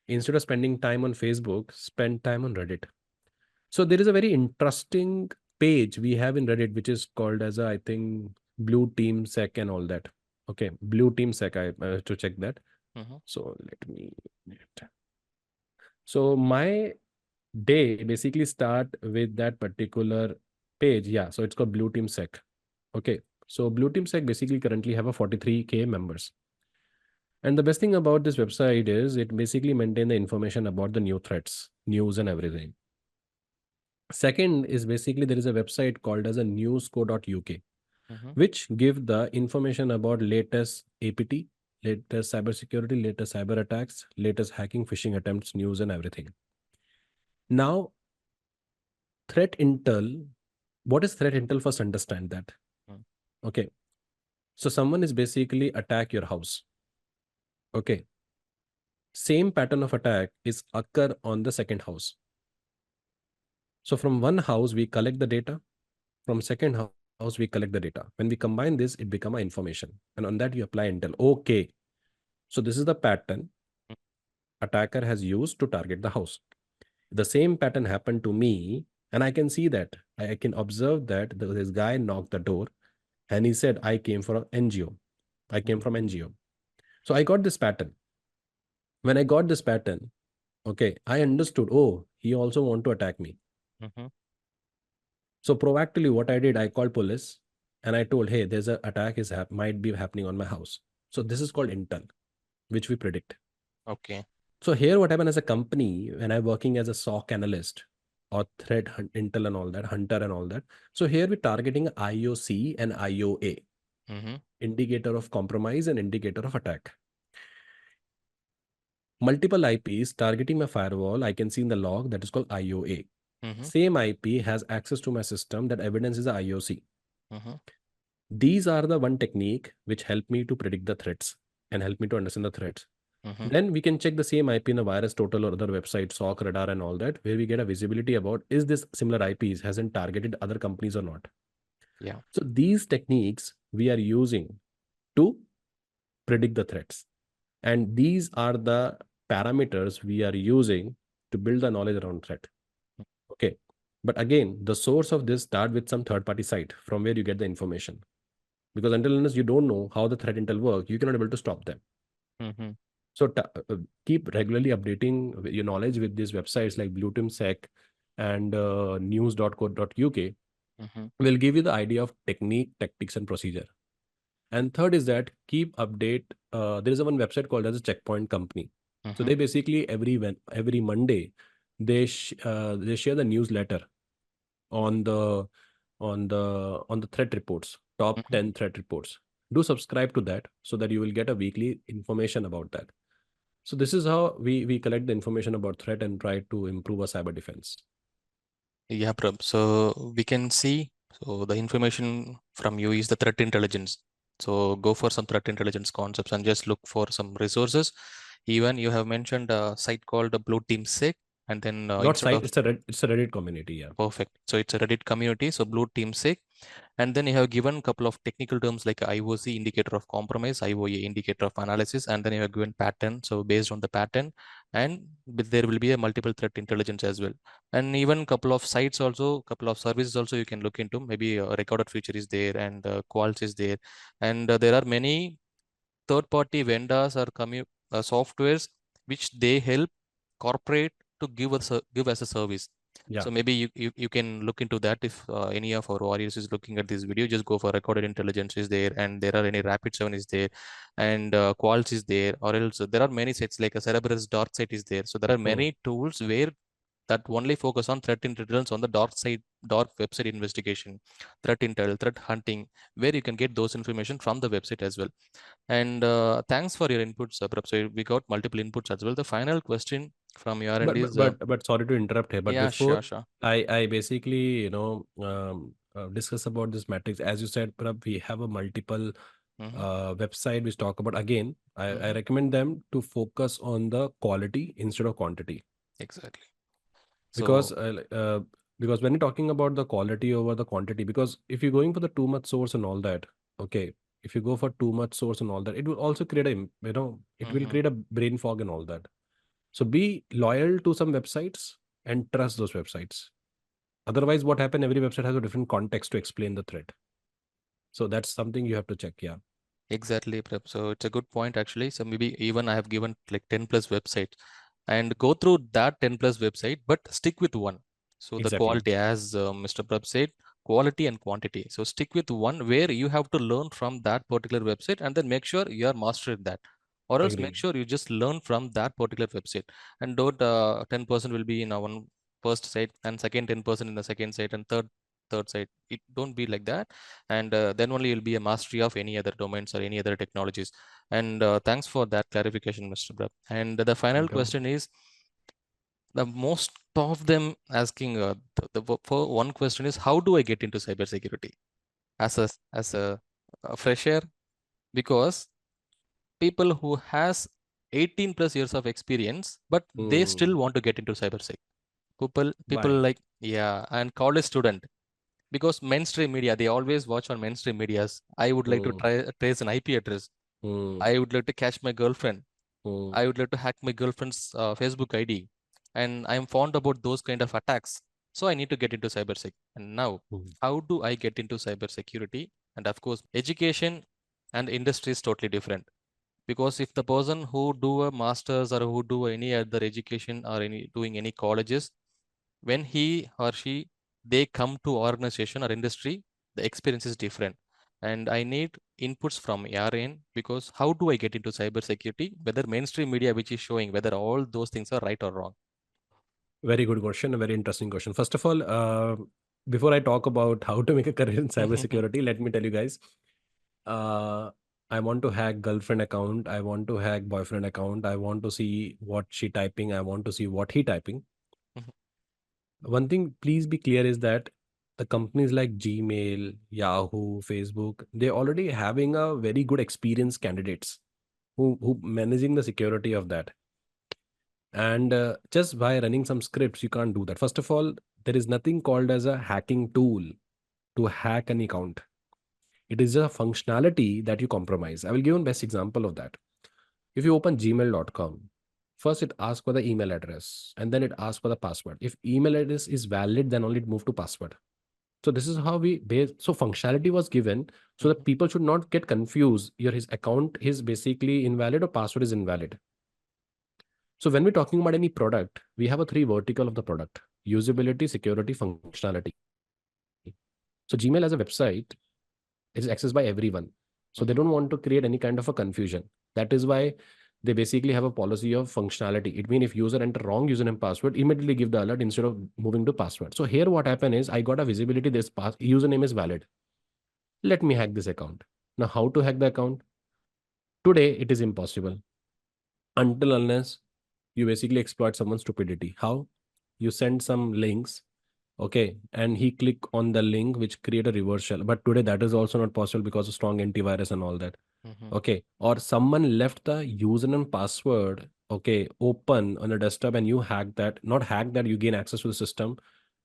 Instead of spending time on Facebook, spend time on Reddit. So there is a very interesting page we have in Reddit, which is called as I think Blue Team Sec and all that. Okay, Blue Team Sec. I have to check that. Mm-hmm. So let me. So my day basically start with that particular page. Yeah, so it's called Blue Team Sec. Okay, so Blue Team Sec basically currently have a 43K members. And the best thing about this website is it basically maintain the information about the new threats, news and everything. Second is basically there is a website called as a newsco.uk, Mm-hmm. which give the information about latest APT, latest cybersecurity, latest cyber attacks, latest hacking, phishing attempts, news and everything. Now, threat intel, what is threat intel? First understand that. Okay. So someone is basically attack your house. Okay. Same pattern of attack is occur on the second house. So from one house, we collect the data. From second house, we collect the data. When we combine this, it become a information. And on that, you apply intel. Okay. So this is the pattern attacker has used to target the house. The same pattern happened to me. And I can see that. I can observe that this guy knocked the door and he said, I came from NGO. I came from NGO. So I got this pattern. When I got this pattern, okay, I understood, oh, he also want to attack me. Mm-hmm. So proactively, what I did, I called police and I told, hey, there's an attack might be happening on my house. So this is called intel, which we predict. Okay. So here, what happened as a company when I'm working as a SOC analyst or threat intel and all that, hunter and all that. So here we're targeting IOC and IOA, Mm-hmm. indicator of compromise and indicator of attack. Multiple IPs targeting my firewall, I can see in the log that is called IOA. Mm-hmm. Same IP has access to my system that evidence is a IOC. Mm-hmm. These are the one technique which help me to predict the threats and help me to understand the threats. Mhm. Then we can check the same IP in a virus total or other website, SOC, radar, and all that, where we get a visibility about is this similar IPs hasn't targeted other companies or not. Yeah. So these techniques we are using to predict the threats. And these are the parameters we are using to build the knowledge around threat. Okay. But again, the source of this start with some third party site from where you get the information. Because until unless you don't know how the threat intel work, you cannot able to stop them. Mhm. So keep regularly updating your knowledge with these websites like BlueTeamSec and news.co.uk Mhm. will give you the idea of technique, tactics, and procedure. And third is that keep update. There is a one website called as a Checkpoint Company. So Mhm. they basically every Monday they share the newsletter on the threat reports, top Mhm. 10 threat reports. Do subscribe to that so that you will get a weekly information about that. So this is how we collect the information about threat and try to improve our cyber defense. Yeah, Prab. So we can see, so the information from you is the threat intelligence. So go for some threat intelligence concepts and just look for some resources. Even you have mentioned a site called the Blue Team Sick, and then Not instead site, of it's a Reddit community. Yeah. perfect. So it's a Reddit community. So Blue Team Sick. And then you have given a couple of technical terms like IOC, indicator of compromise, IOA, indicator of analysis, and then you have given pattern. So based on the pattern, and there will be a multiple threat intelligence as well. And even couple of sites also, couple of services also you can look into. Maybe a recorded feature is there and quals is there. And there are many third-party vendors or softwares which they help corporate to give as a service. Yeah. So maybe you can look into that if any of our warriors is looking at this video. Just go for recorded intelligence is there, and there are any Rapid7 is there, and Qualys is there, or else there are many sites like a Cerebrus dark site is there. So there are Hmm. many tools where that only focus on threat intelligence on the dark side, dark website investigation, threat intel, threat hunting, where you can get those information from the website as well. And thanks for your inputs, Prabh. So we got multiple inputs as well. The final question from your end But is, sorry to interrupt here. But yeah, before sure, sure. I basically discuss about this metrics. As you said, Prab, we have a multiple Mm-hmm, website which talk about again. I mm-hmm, recommend them to focus on the quality instead of quantity. exactly. because So, because when you're talking about the quality over the quantity, because if you're going for the too much source and all that, okay, if you go for too much source and all that, it will also create it will mm-hmm, create a brain fog and all that. So be loyal to some websites and trust those websites. Otherwise, what happen, every website has a different context to explain the threat. So that's something you have to check. Yeah. exactly, Prabh. So it's a good point actually. So maybe even I have given like 10 plus websites and go through that 10 plus website, but stick with one. So the Exactly. quality, as Mr. Prabh said, quality and quantity. So stick with one where you have to learn from that particular website and then make sure you are mastering that. Or else make Agree. sure you just learn from that particular website and don't 10% will be in a one first site and second 10% in the second site and third site. It don't be like that, and then only you'll be a mastery of any other domains or any other technologies. And thanks for that clarification, Mr. Brab. And the final Welcome. question is, the most of them asking for one question is, how do I get into cybersecurity as a fresher? Because people who has 18 plus years of experience, but they still Hmm. want to get into cybersec. People Why? like, yeah, and college student, because mainstream media, they always watch on mainstream medias. I would like to Hmm. try trace an IP address. Hmm. I would like to catch my girlfriend. Hmm. I would like to hack my girlfriend's Facebook ID. And I'm fond about those kind of attacks. So I need to get into cybersec. And now, Hmm. how do I get into cybersecurity? And of course, education and industry is totally different. Because if the person who do a master's or who do any other education or any doing any colleges, when he or she they come to organization or industry, the experience is different. And I need inputs from ARN, because how do I get into cybersecurity, whether mainstream media which is showing whether all those things are right or wrong. Very good question, a very interesting question. First of all, before I talk about how to make a career in cybersecurity, let me tell you guys, uh, I want to hack girlfriend account. I want to hack boyfriend account. I want to see what she typing. I want to see what he typing. One thing, please be clear, is that the companies like Gmail, Yahoo, Facebook, they're already having a very good experienced candidates. who managing the security of that. And just by running some scripts, you can't do that. First of all, there is nothing called as a hacking tool to hack an account. It is a functionality that you compromise. I will give you a best example of that. If you open gmail.com, first it asks for the email address and then it asks for the password. If email address is valid, then only it move to password. So this is how we base. So functionality was given so that people should not get confused. His account is basically invalid or password is invalid. So when we're talking about any product, we have a three vertical of the product: usability, security, functionality. So Gmail as a website is accessed by everyone. So they don't want to create any kind of a confusion. That is why they basically have a policy of functionality. It means if user enter wrong username password, immediately give the alert instead of moving to password. So here what happened is I got a visibility, this username is valid. Let me hack this account. Now how to hack the account? Today it is impossible until unless you basically exploit someone's stupidity. How? You send some links, okay, and he click on the link which create a reverse shell. But today that is also not possible because of strong antivirus and all that. Okay, or someone left the username password, okay, open on a desktop and you hack that, not hack that, you gain access to the system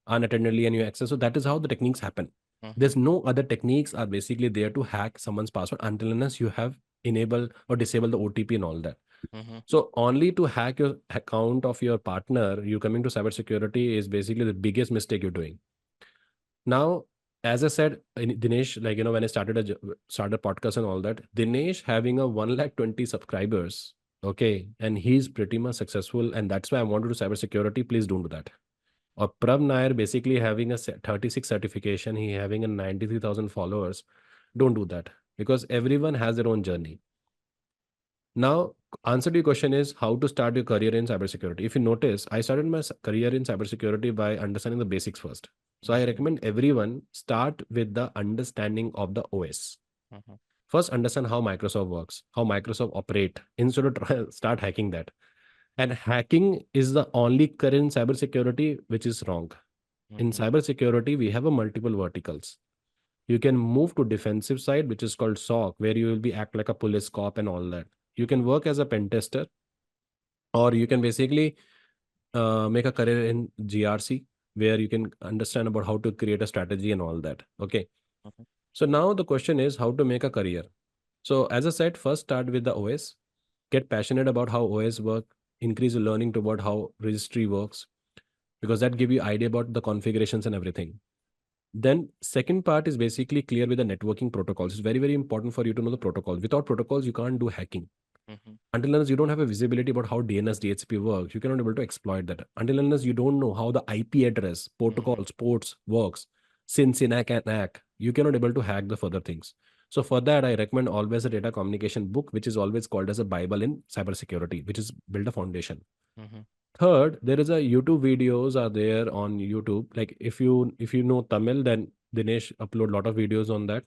unattendedly and you access. So that is how the techniques happen. There's no other techniques are basically there to hack someone's password until unless you have enabled or disabled the OTP and all that. So only to hack your account of your partner, you coming to cybersecurity is basically the biggest mistake you're doing. Now, as I said, Dinesh, like, when I started started podcast and all that, Dinesh having a 120,000 subscribers, okay, and he's pretty much successful, and that's why I wanted to do cybersecurity. Please don't do that. Or Prabh Nair basically having a 36 certification, he having a 93,000 followers. Don't do that because everyone has their own journey. Now, answer to your question is how to start your career in cybersecurity. If you notice, I started my career in cybersecurity by understanding the basics first. So I recommend everyone start with the understanding of the OS. First, understand how Microsoft works, how Microsoft operate, instead of start hacking that. And hacking is the only career in cybersecurity which is wrong. In cybersecurity, we have a multiple verticals. You can move to defensive side, which is called SOC, where you will be act like a police cop and all that. You can work as a pen tester, or you can basically make a career in GRC, where you can understand about how to create a strategy and all that. Okay. So now the question is how to make a career. So as I said, first start with the OS, get passionate about how OS work, increase your learning toward how registry works, because that give you idea about the configurations and everything. Then second part is basically clear with the networking protocols. It's very, very important for you to know the protocols. Without protocols, you can't do hacking. Until unless you don't have a visibility about how DNS, DHCP works, you cannot be able to exploit that. Until unless you don't know how the IP address, protocols, ports works, SYN, and ACK, you cannot able to hack the further things. So for that, I recommend always a data communication book, which is always called as a Bible in cybersecurity, which is build a foundation. Third, there is a YouTube videos are there on YouTube. Like if you know Tamil, then Dinesh upload lot of videos on that.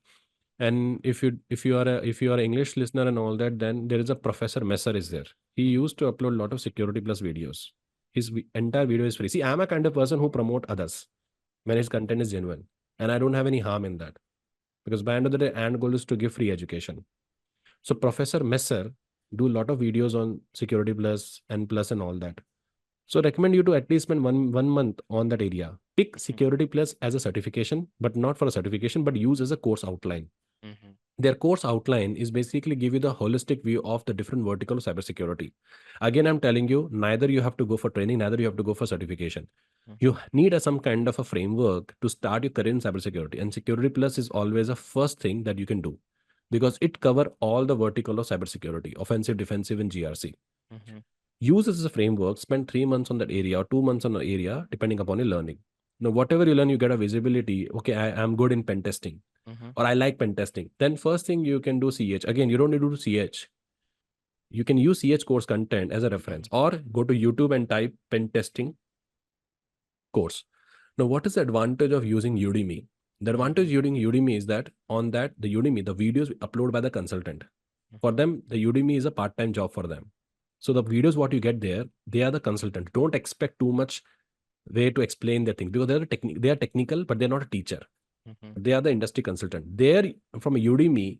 And if you are an English listener and all that, then there is a Professor Messer is there. He used to upload lot of security plus videos. His entire video is free. See, I'm a kind of person who promote others when his content is genuine, and I don't have any harm in that because by end of the day, end goal is to give free education. So Professor Messer do a lot of videos on security plus and plus and all that. So recommend you to at least spend one month on that area. Pick Security Plus as a certification, but not for a certification, but use as a course outline. Their course outline is basically give you the holistic view of the different vertical of cybersecurity. Again, I'm telling you, neither you have to go for training, neither you have to go for certification. You need some kind of a framework to start your career in cybersecurity. And Security Plus is always a first thing that you can do because it cover all the vertical of cybersecurity, offensive, defensive, and GRC. Use this as a framework, spend 3 months on that area or 2 months on an area, depending upon your learning. Now, whatever you learn, you get a visibility. Okay, I am good in pen testing or I like pen testing. Then first thing you can do CH. Again, you don't need to do CH. You can use CH course content as a reference or go to YouTube and type pen testing course. Now, what is the advantage of using Udemy? The advantage using Udemy is that on that, the Udemy, the videos uploaded by the consultant. For them, the Udemy is a part-time job for them. So the videos what you get there, they are the consultant. Don't expect too much way to explain their thing because they are technical, but they're not a teacher. They are the industry consultant. There from a Udemy,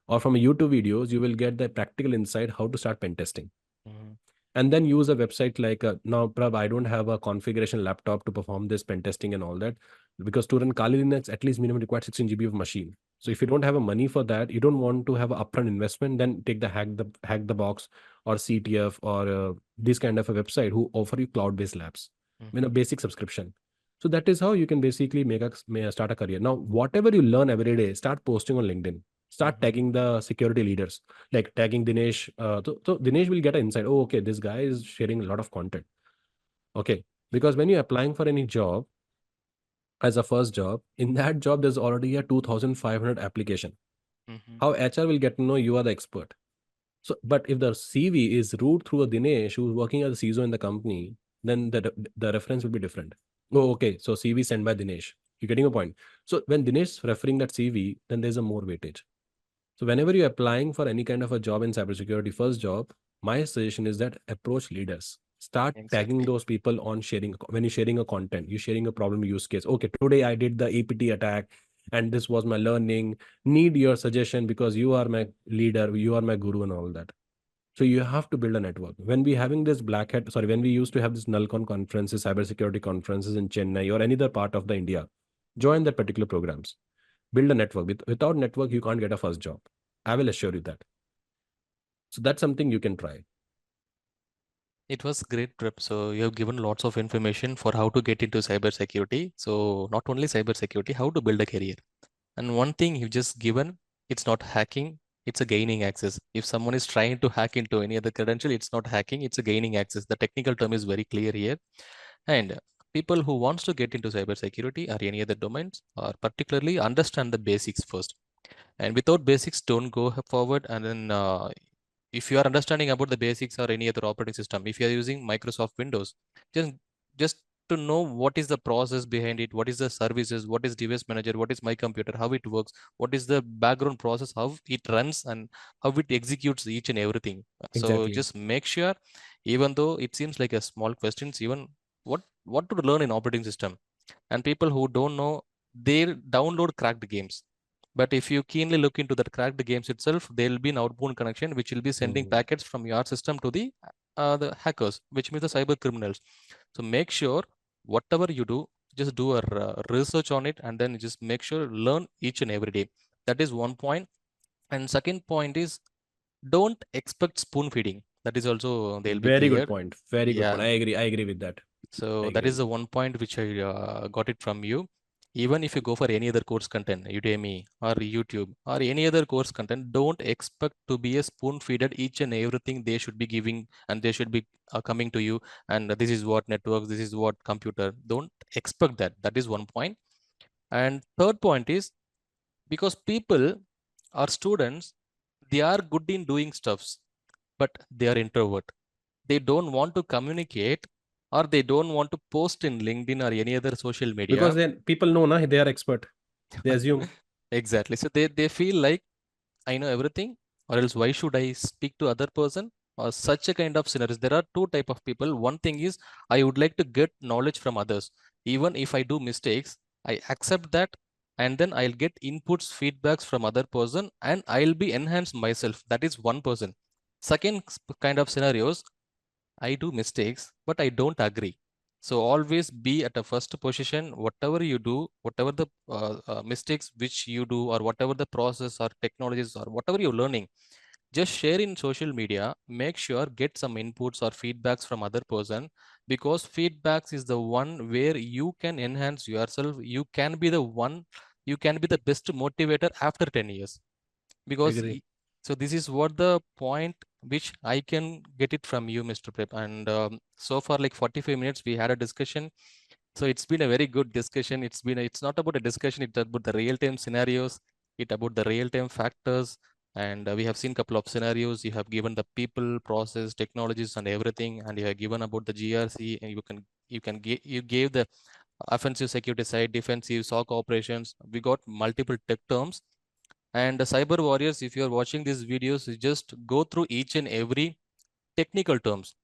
or from YouTube videos, you will get the practical insight how to start pen testing. Mhm. And then use a website like now, Prab, I don't have a configuration laptop to perform this pen testing and all that, because to run Kali Linux, at least minimum required 16 GB of machine. So if you don't have a money for that, you don't want to have an upfront investment, then take the hack the box or CTF or this kind of a website who offer you cloud-based labs, Mhm. basic subscription. So that is how you can basically start a career. Now, whatever you learn every day, start posting on LinkedIn. Start Mhm. tagging the security leaders, like tagging Dinesh. So Dinesh will get an insight. Oh, okay, this guy is sharing a lot of content. Okay, because when you're applying for any job as a first job, in that job there's already a 2,500 application. Mhm. How HR will get to know you are the expert? So, but if the CV is route through a Dinesh who's working as a CISO in the company, then the reference will be different. Oh, okay. So CV sent by Dinesh. You're getting a point. So when Dinesh is referring that CV, then there's a more weightage. So whenever you're applying for any kind of a job in cybersecurity, first job, my suggestion is that approach leaders. Start tagging Exactly. those people on sharing. When you're sharing a content, you're sharing a problem use case. Okay, today I did the APT attack, and this was my learning. Need your suggestion because you are my leader, you are my guru, and all that. So you have to build a network. When we having this black hat, sorry, when we used to have this Nalcon conferences, cybersecurity conferences in Chennai or any other part of the India, join that particular programs. Build a network. Without network, you can't get a first job. I will assure you that. So that's something you can try. It was great trip. So you have given lots of information for how to get into cybersecurity. So not only cybersecurity, how to build a career. And one thing you just given, it's not hacking, it's a gaining access. If someone is trying to hack into any other credential, it's not hacking, it's a gaining access. The technical term is very clear here. And people who wants to get into cybersecurity or any other domains or particularly understand the basics first. And without basics, don't go forward. And then if you are understanding about the basics or any other operating system, if you are using Microsoft Windows, just just to know what is the process behind it, what is the services, what is device manager, what is my computer, how it works, what is the background process, how it runs, and how it executes each and everything. So Exactly. just make sure, even though it seems like a small questions, even what to learn in operating system. And people who don't know, they download cracked games. But if you keenly look into that cracked games itself, there will be an outbound connection which will be sending Mhm. packets from your system to the hackers, which means the cyber criminals. So make sure whatever you do, just do a research on it, and then just make sure learn each and every day. That is one point. And second point is, don't expect spoon feeding. That is also they'll be Very good cleared. point. Very good point. Yeah. I agree. I agree with that. I So that agree is with the that. one point which I got it from you. Even if you go for any other course content, Udemy or YouTube or any other course content, don't expect to be a spoon feeded each and everything they should be giving, and they should be coming to you. And this is what networks, this is what computer. Don't expect that. That is one point. And third point is, because people or students, they are good in doing stuffs, but they are introvert. They don't want to communicate, or they don't want to post in LinkedIn or any other social Because media. then people know na, they are expert. They assume. Exactly. So they feel like I know everything, or else why should I speak to other person? Or such a kind of scenarios. There are two type of people. One thing is, I would like to get knowledge from others. Even if I do mistakes, I accept that, and then I'll get inputs, feedbacks from other person, and I'll be enhanced myself. That is one person. Second kind of scenarios, I do mistakes, but I don't agree. So always be at a first position. Whatever you do, whatever the mistakes which you do, or whatever the process or technologies or whatever you're learning, just share in social media. Make sure get some inputs or feedbacks from other person, because feedbacks is the one where you can enhance yourself. You can be the one. You can be the best motivator after 10 years, because Agree. so this is what the point which I can get it from you, Mr. Prep. And so far, like 45 minutes we had a discussion. So it's been a very good discussion. It's not about a discussion, it's about the real time scenarios, it about the real time factors. And we have seen a couple of scenarios. You have given the people, process, technologies, and everything, and you have given about the GRC, and you gave the offensive security side, defensive SOC operations. We got multiple tech terms. And the cyber warriors, if you are watching these videos, you just go through each and every technical terms.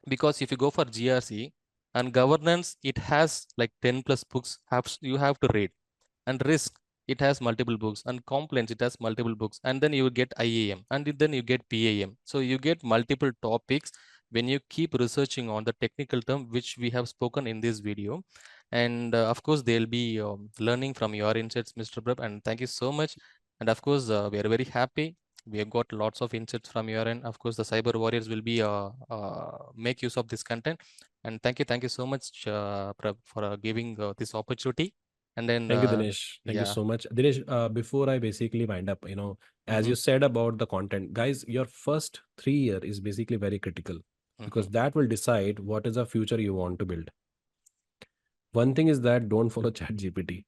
Because if you go for GRC and governance, it has like 10 plus books you have to read. And risk, it has multiple books, and complaints, it has multiple books, and then you get IAM, and then you get PAM. So you get multiple topics when you keep researching on the technical term which we have spoken in this video. And of course they'll be learning from your insights, Mr. Prab, and thank you so much. And of course we are very happy we have got lots of insights from your end. Of course the cyber warriors will be make use of this content. And thank you so much, Prab, for giving this opportunity. And then Thank you, Dinesh. Thank you yeah. so much. Dinesh, before I basically wind up, as you said about the content, guys, your first 3 year is basically very critical because that will decide what is the future you want to build. One thing is that don't follow ChatGPT.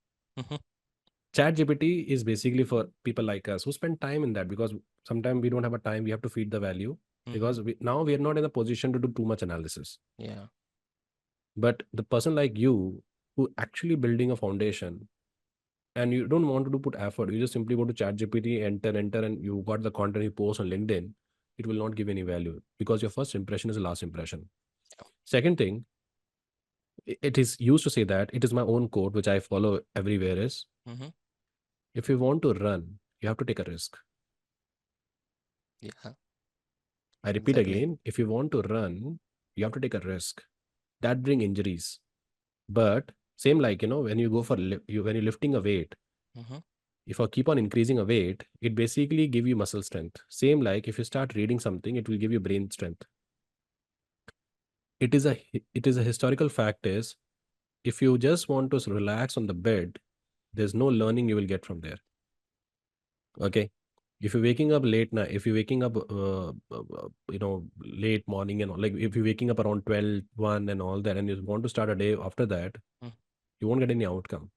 ChatGPT is basically for people like us who spend time in that, because sometimes we don't have a time, we have to feed the value because now we are not in a position to do too much analysis. Yeah. But the person like you who actually building a foundation, and you don't want to put effort, you just simply go to ChatGPT, enter, and you got the content you post on LinkedIn, it will not give any value because your first impression is the last impression. Second thing, it is used to say that it is my own code, which I follow everywhere is, if you want to run, you have to take a risk. Yeah. I repeat Exactly. again, if you want to run, you have to take a risk. That bring injuries. But same like, when you go for, when you're lifting a weight, if I keep on increasing a weight, it basically give you muscle strength. Same like if you start reading something, it will give you brain strength. It is a historical fact is, if you just want to relax on the bed, there's no learning you will get from there. Okay. If you're waking up late night, if you're waking up, late morning and all, like if you're waking up around 12, 1 and all that, and you want to start a day after that, you won't get any outcome.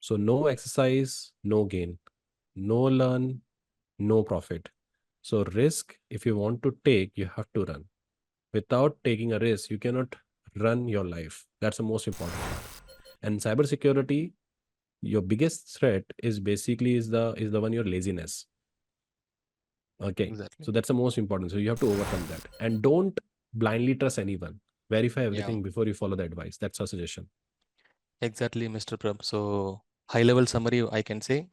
So no exercise, no gain, no learn, no profit. So risk, if you want to take, you have to run. Without taking a risk, you cannot run your life. That's the most important part. And cybersecurity, your biggest threat is basically is the one, your laziness. Okay. Exactly. So that's the most important. So you have to overcome that. And don't blindly trust anyone. Verify everything before you follow the advice. That's our suggestion. Exactly, Mr. Prab. So high level summary, I can say,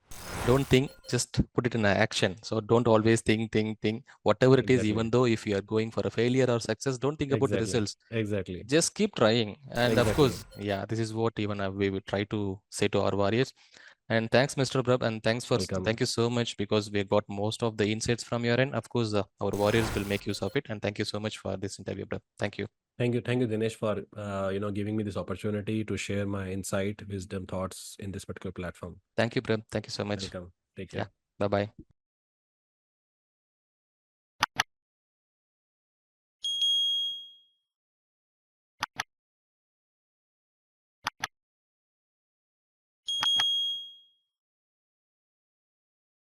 don't think, just put it in action. So don't always think, whatever it is, even though if you are going for a failure or success, don't think about the results. Exactly. Just keep trying. And of Exactly. course, yeah, this is what even we will try to say to our warriors. And thanks, Mr. Prab, and Welcome. thank you so much, because we got most of the insights from your end. Of course, our warriors will make use of it. And thank you so much for this interview, Prab. Thank you. Thank you, Dinesh, for giving me this opportunity to share my insight, wisdom, thoughts in this particular platform. Thank you, Prab. Thank you so much. Welcome. Take care. Yeah. Bye bye.